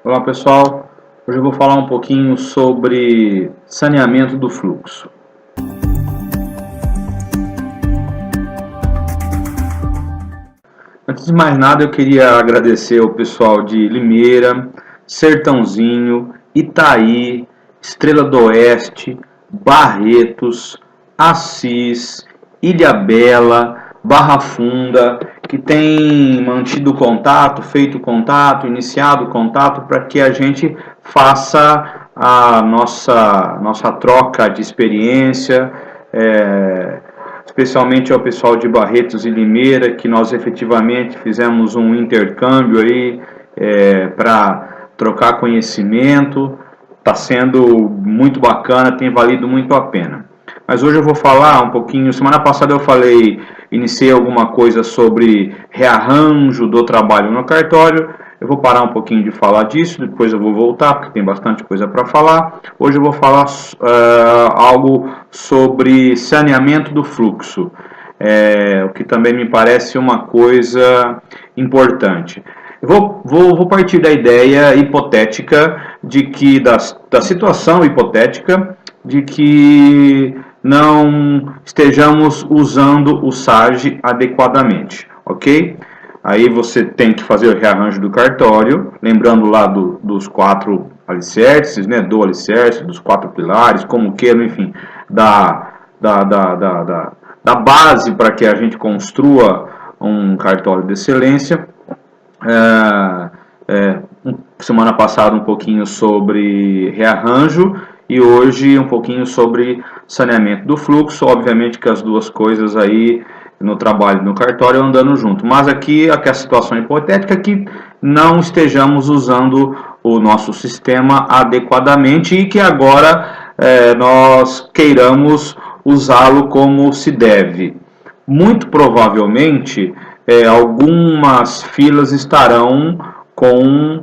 Olá pessoal, hoje eu vou falar um pouquinho sobre saneamento do fluxo. Antes de mais nada eu queria agradecer ao pessoal de Limeira, Sertãozinho, Itaí, Estrela do Oeste, Barretos, Assis, Ilhabela, Barra Funda, que tem mantido contato, feito contato, iniciado contato para que a gente faça a nossa troca de experiência, especialmente ao pessoal de Barretos e Limeira, que nós efetivamente fizemos um intercâmbio aí para trocar conhecimento. Está sendo muito bacana, tem valido muito a pena. Mas hoje eu vou falar um pouquinho. Semana passada eu iniciei alguma coisa sobre rearranjo do trabalho no cartório. Eu vou parar um pouquinho de falar disso, depois eu vou voltar, porque tem bastante coisa para falar. Hoje eu vou falar algo sobre saneamento do fluxo, o que também me parece uma coisa importante. Eu vou partir da ideia hipotética de que, da situação hipotética de que não estejamos usando o SAGE adequadamente, ok? Aí você tem que fazer o rearranjo do cartório, lembrando lá dos 4 alicerces, né, do alicerce, dos 4 pilares, como queira, enfim, da base para que a gente construa um cartório de excelência. Semana passada um pouquinho sobre rearranjo e hoje um pouquinho sobre saneamento do fluxo. Obviamente que as duas coisas aí no trabalho no cartório andando junto, mas aqui a situação hipotética é que não estejamos usando o nosso sistema adequadamente e que agora nós queiramos usá-lo como se deve. Muito provavelmente algumas filas estarão com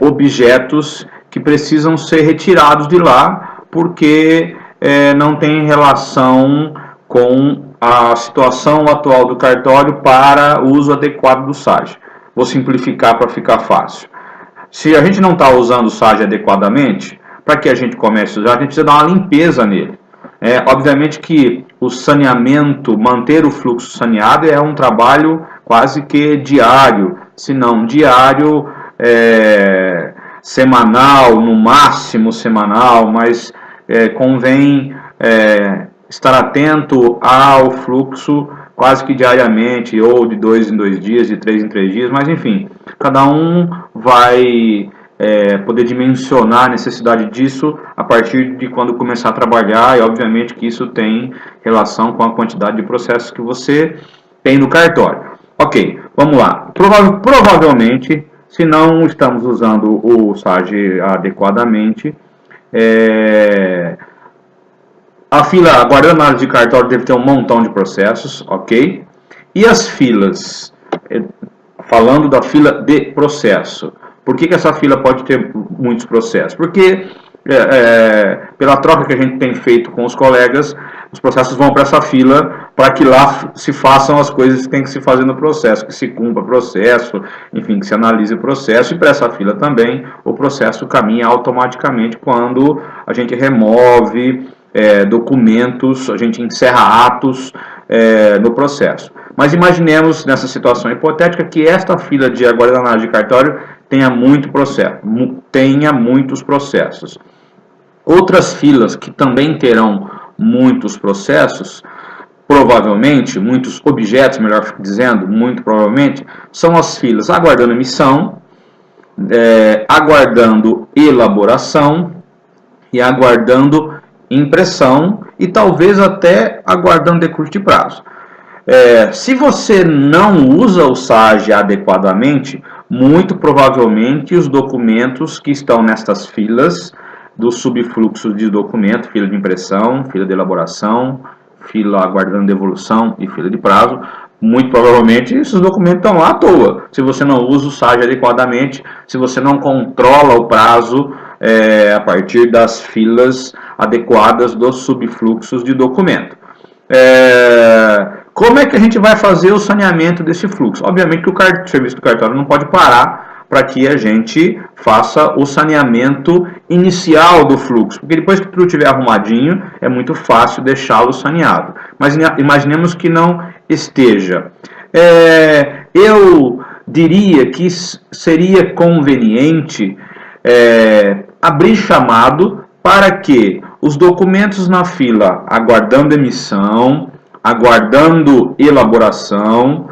objetos que precisam ser retirados de lá porque não tem relação com a situação atual do cartório para o uso adequado do SAGE. Vou simplificar para ficar fácil. Se a gente não está usando o SAGE adequadamente, para que a gente comece a usar, a gente precisa dar uma limpeza nele. Obviamente que o saneamento, manter o fluxo saneado é um trabalho quase que diário, se não diário, semanal, no máximo semanal, mas convém estar atento ao fluxo quase que diariamente, ou de 2 em 2 dias, de 3 em 3 dias, mas enfim, cada um vai poder dimensionar a necessidade disso a partir de quando começar a trabalhar, e obviamente que isso tem relação com a quantidade de processos que você tem no cartório. Ok, vamos lá. Provavelmente, se não estamos usando o SAGE adequadamente, a fila aguardando análise de cartório deve ter um montão de processos, ok? E as filas, falando da fila de processo, por que essa fila pode ter muitos processos? Porque pela troca que a gente tem feito com os colegas, os processos vão para essa fila para que lá se façam as coisas que tem que se fazer no processo, que se cumpra o processo, enfim, que se analise o processo, e para essa fila também o processo caminha automaticamente quando a gente remove documentos, a gente encerra atos no processo. Mas imaginemos nessa situação hipotética que esta fila de agora da análise de cartório tenha muitos processos. Outras filas que também terão muitos processos, provavelmente, muitos objetos, melhor dizendo, muito provavelmente, são as filas aguardando emissão, aguardando elaboração e aguardando impressão e talvez até aguardando decurso de prazo. Se você não usa o SAGE adequadamente, muito provavelmente os documentos que estão nestas filas dos subfluxos de documento, fila de impressão, fila de elaboração, fila aguardando devolução e fila de prazo, muito provavelmente esses documentos estão lá à toa, se você não usa o SAGE adequadamente, se você não controla o prazo a partir das filas adequadas dos subfluxos de documento. Como é que a gente vai fazer o saneamento desse fluxo? Obviamente que o serviço do cartório não pode parar para que a gente faça o saneamento inicial do fluxo, porque depois que tudo estiver arrumadinho, é muito fácil deixá-lo saneado. Mas imaginemos que não esteja. Eu diria que seria conveniente abrir chamado para que os documentos na fila, aguardando emissão, aguardando elaboração,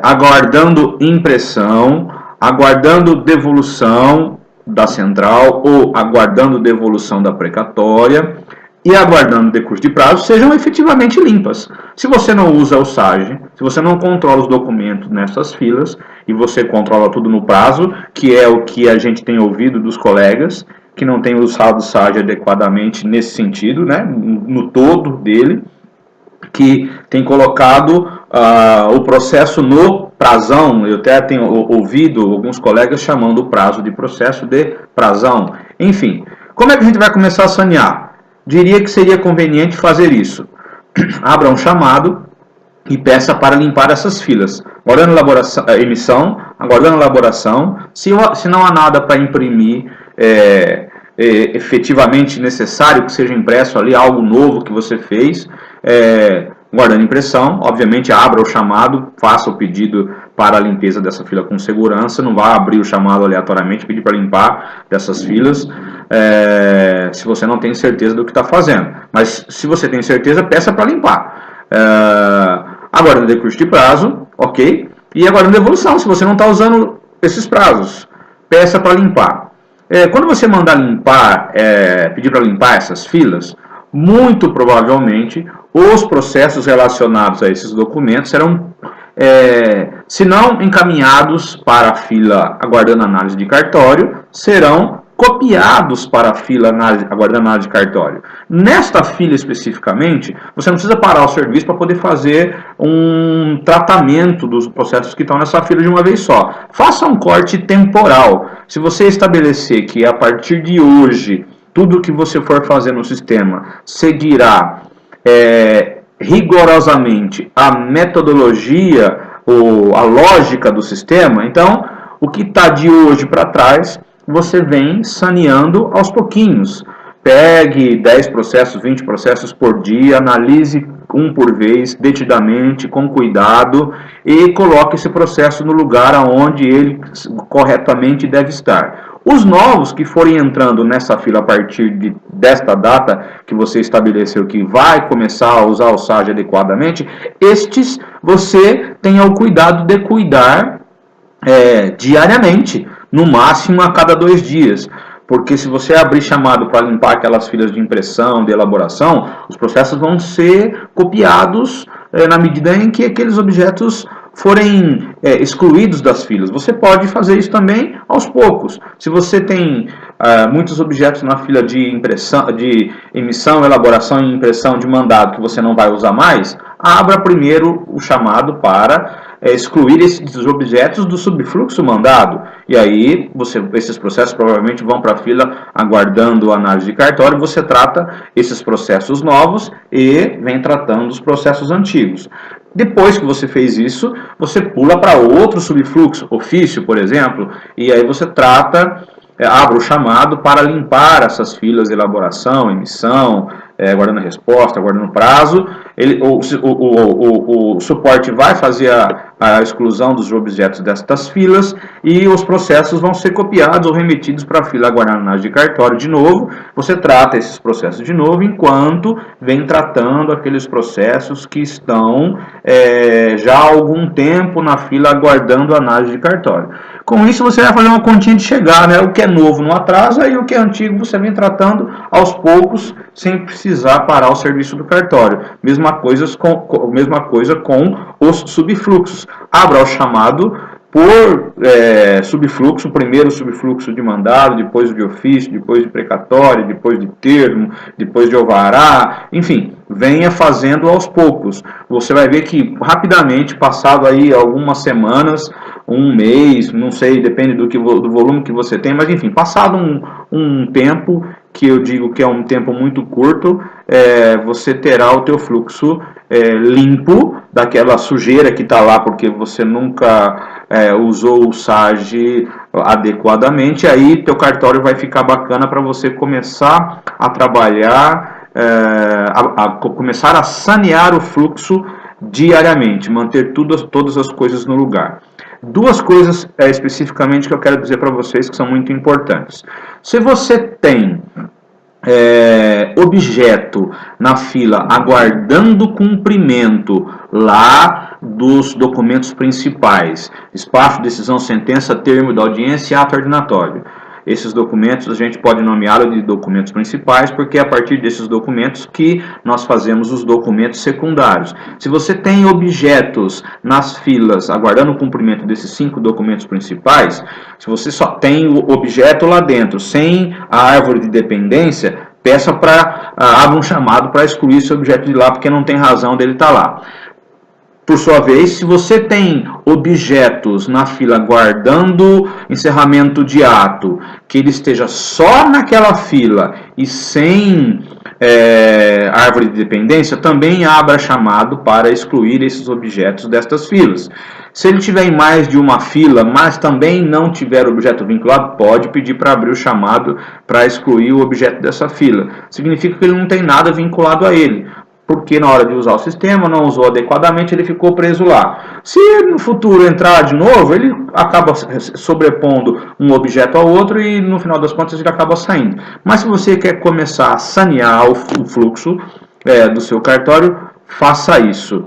aguardando impressão, aguardando devolução da central ou aguardando devolução da precatória e aguardando decurso de prazo, sejam efetivamente limpas. Se você não usa o SAGE, se você não controla os documentos nessas filas e você controla tudo no prazo, que é o que a gente tem ouvido dos colegas, que não tem usado o SAGE adequadamente nesse sentido, né, no todo dele, que tem colocado o processo no prazão. Eu até tenho ouvido alguns colegas chamando o prazo de processo de prazão. Enfim, como é que a gente vai começar a sanear? Diria que seria conveniente fazer isso. Abra um chamado e peça para limpar essas filas. Aguardando emissão, aguardando elaboração. Se não há nada para imprimir efetivamente necessário que seja impresso ali, algo novo que você fez, guardando impressão, obviamente abra o chamado, faça o pedido para a limpeza dessa fila com segurança, não vá abrir o chamado aleatoriamente, pedir para limpar dessas filas, se você não tem certeza do que está fazendo. Mas se você tem certeza, peça para limpar. Aguardando decurso de prazo, ok? E aguardando devolução, se você não está usando esses prazos, peça para limpar. Quando você mandar limpar, pedir para limpar essas filas, muito provavelmente os processos relacionados a esses documentos serão, se não encaminhados para a fila aguardando análise de cartório, serão copiados para a fila aguardando análise de cartório. Nesta fila especificamente, você não precisa parar o serviço para poder fazer um tratamento dos processos que estão nessa fila de uma vez só. Faça um corte temporal. Se você estabelecer que a partir de hoje, tudo que você for fazer no sistema seguirá rigorosamente a metodologia ou a lógica do sistema, então o que está de hoje para trás, você vem saneando aos pouquinhos. Pegue 10 processos, 20 processos por dia, analise um por vez, detidamente, com cuidado, e coloque esse processo no lugar onde ele corretamente deve estar. Os novos que forem entrando nessa fila a partir desta data que você estabeleceu que vai começar a usar o SAGE adequadamente, estes você tenha o cuidado de cuidar diariamente, no máximo a cada 2 dias. Porque se você abrir chamado para limpar aquelas filas de impressão, de elaboração, os processos vão ser copiados na medida em que aqueles objetos forem excluídos das filas. Você pode fazer isso também aos poucos. Se você tem muitos objetos na fila de emissão, elaboração e impressão de mandado que você não vai usar mais, abra primeiro o chamado para excluir esses objetos do subfluxo mandado. E aí, esses processos provavelmente vão para a fila aguardando a análise de cartório. Você trata esses processos novos e vem tratando os processos antigos. Depois que você fez isso, você pula para outro subfluxo, ofício, por exemplo, e aí você abre o chamado para limpar essas filas de elaboração, emissão, aguardando a resposta, aguardando o prazo. O suporte vai fazer a exclusão dos objetos destas filas e os processos vão ser copiados ou remetidos para a fila aguardando análise de cartório de novo. Você trata esses processos de novo enquanto vem tratando aqueles processos que estão já há algum tempo na fila aguardando análise de cartório. Com isso você vai fazer uma continha de chegar, né? O que é novo não atrasa e o que é antigo você vem tratando aos poucos sem precisar parar o serviço do cartório. Mesma coisa com os subfluxos. Abra o chamado por subfluxo, primeiro subfluxo de mandado, depois de ofício, depois de precatório, depois de termo, depois de alvará, enfim, venha fazendo aos poucos. Você vai ver que rapidamente, passado aí algumas semanas, um mês, não sei, depende do volume que você tem, mas enfim, passado um tempo, que eu digo que é um tempo muito curto, você terá o teu fluxo limpo daquela sujeira que está lá porque você nunca usou o SAGE adequadamente, aí teu cartório vai ficar bacana para você começar a trabalhar, começar a sanear o fluxo diariamente, manter todas as coisas no lugar. Duas coisas especificamente que eu quero dizer para vocês que são muito importantes. Se você tem objeto na fila aguardando cumprimento lá dos documentos principais, despacho, decisão, sentença, termo da audiência e ato ordinatório. Esses documentos a gente pode nomeá-los de documentos principais, porque é a partir desses documentos que nós fazemos os documentos secundários. Se você tem objetos nas filas aguardando o cumprimento desses 5 documentos principais, se você só tem o objeto lá dentro, sem a árvore de dependência, peça para abra um chamado para excluir esse objeto de lá, porque não tem razão dele estar lá. Por sua vez, se você tem objetos na fila guardando encerramento de ato, que ele esteja só naquela fila e sem árvore de dependência, também abra chamado para excluir esses objetos destas filas. Se ele tiver em mais de uma fila, mas também não tiver objeto vinculado, pode pedir para abrir o chamado para excluir o objeto dessa fila. Significa que ele não tem nada vinculado a ele, porque na hora de usar o sistema não usou adequadamente, ele ficou preso lá. Se no futuro entrar de novo, ele acaba sobrepondo um objeto ao outro e no final das contas ele acaba saindo. Mas se você quer começar a sanear o fluxo do seu cartório, faça isso.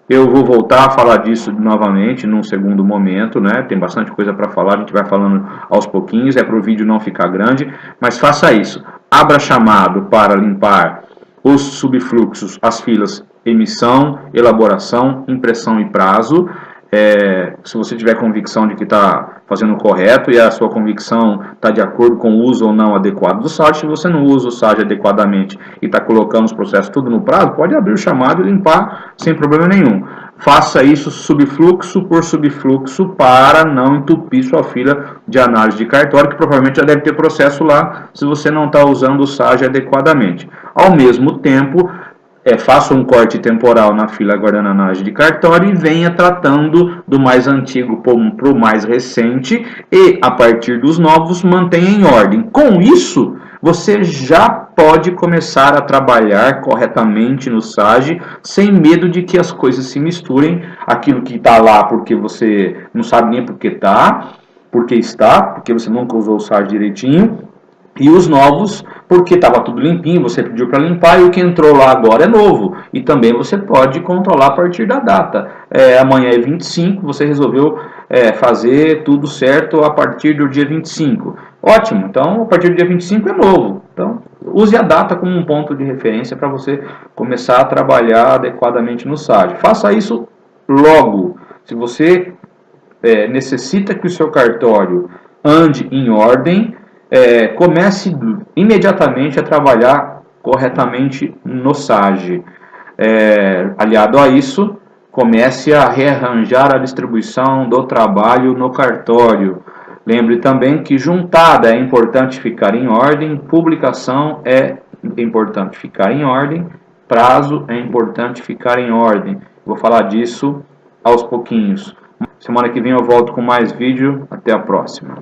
Eu vou voltar a falar disso novamente num segundo momento, né? Tem bastante coisa para falar, a gente vai falando aos pouquinhos, para o vídeo não ficar grande, mas faça isso. Abra chamado para limpar os subfluxos, as filas emissão, elaboração, impressão e prazo. Se você tiver convicção de que está fazendo o correto e a sua convicção está de acordo com o uso ou não adequado do SAGE, se você não usa o SAGE adequadamente e está colocando os processos tudo no prazo, pode abrir o chamado e limpar sem problema nenhum. Faça isso subfluxo por subfluxo para não entupir sua fila de análise de cartório, que provavelmente já deve ter processo lá se você não está usando o SAGE adequadamente. Ao mesmo tempo, faça um corte temporal na fila aguardando análise de cartório e venha tratando do mais antigo para o mais recente e, a partir dos novos, mantenha em ordem. Com isso, você já pode começar a trabalhar corretamente no SAGE sem medo de que as coisas se misturem. Aquilo que está lá porque você não sabe nem porque você nunca usou o SAGE direitinho. E os novos, porque estava tudo limpinho, você pediu para limpar e o que entrou lá agora é novo. E também você pode controlar a partir da data. Amanhã é 25, você resolveu fazer tudo certo a partir do dia 25. Ótimo, então a partir do dia 25 é novo. Então use a data como um ponto de referência para você começar a trabalhar adequadamente no SAGE. Faça isso logo. Se você necessita que o seu cartório ande em ordem, comece imediatamente a trabalhar corretamente no SAGE. Aliado a isso, comece a rearranjar a distribuição do trabalho no cartório. Lembre também que juntada é importante ficar em ordem, publicação é importante ficar em ordem, prazo é importante ficar em ordem. Vou falar disso aos pouquinhos. Semana que vem eu volto com mais vídeo. Até a próxima.